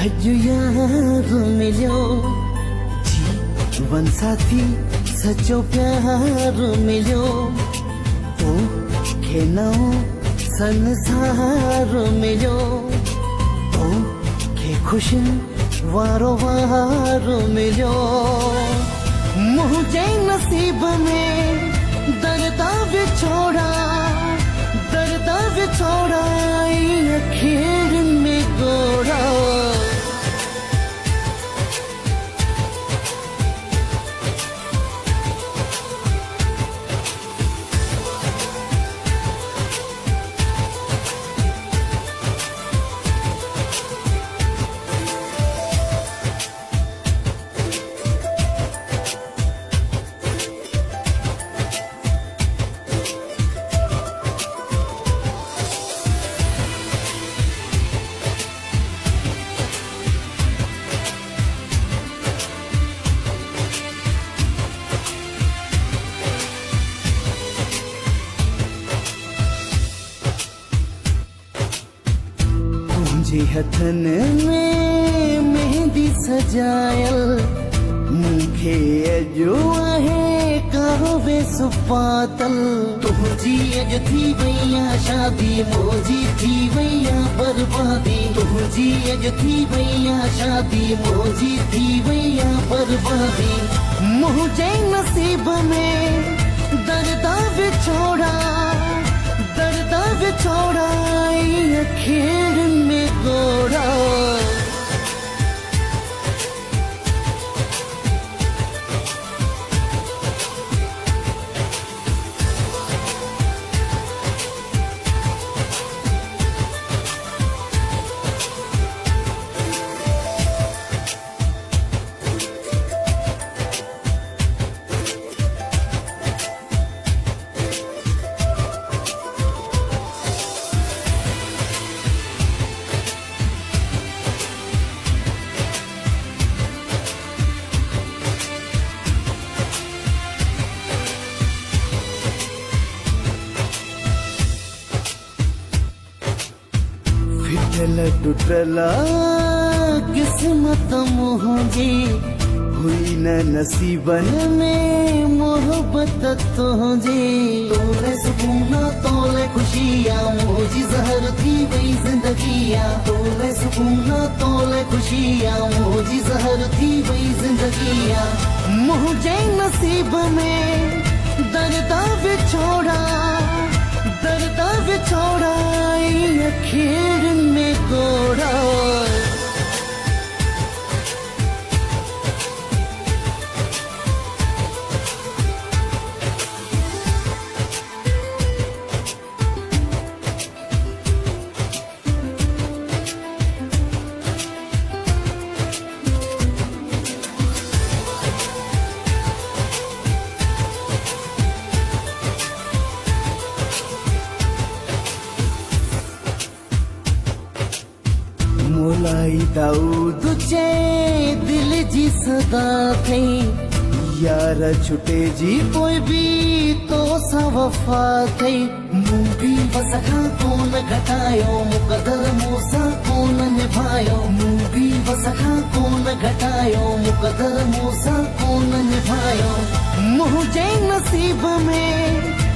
अॼु यार मिलियो जीवन साथी सचो प्यार मिलियो तोखे नओं संसार मिलियो तोखे खुशियुनि वारो वार मिलियो मुंहिंजे नसीब में दर्द विछोड़ा अखियुनि में गोड़ा तुझे हथन में मेहंदी सजायल मूंखे अॼु आहे कहवे सुपातल तुझी अॼु थी वई आहे शादी मुंहिंजी थी वई आहे बर्बादी तुझी अॼु थी वई आहे शादी मुंहिंजी थी वई आहे बर्बादी मुंहिंजे नसीब में दर्द विछोड़ा अखियुनि में गोड़ा फिटल टुटल किस्मत मुंहिंजी हुई न नसीबन में मोहब्बत तुंहिंजी तोले सुकून तोले खुशियां मुंहिंजी ज़हर थी वई ज़िंदगीयां तोले सुकून तोले खुशियां मुंहिंजी ज़हर थी वई ज़िंदगीयां मुंहिंजे नसीब में दर्द विछोड़ा अखियुनि में गोड़ा मोलाई दाऊद चे दिल जी सदा थई यार छुटे जी कोई भी तो सा वफा थई मूं भी वसखा कोन घटायो मुक़दर मूंसां कोन निभायो मूं भी वसखा कोन घटायो मुक़दर मूंसां कोन निभायो मुंहिंजे नसीब में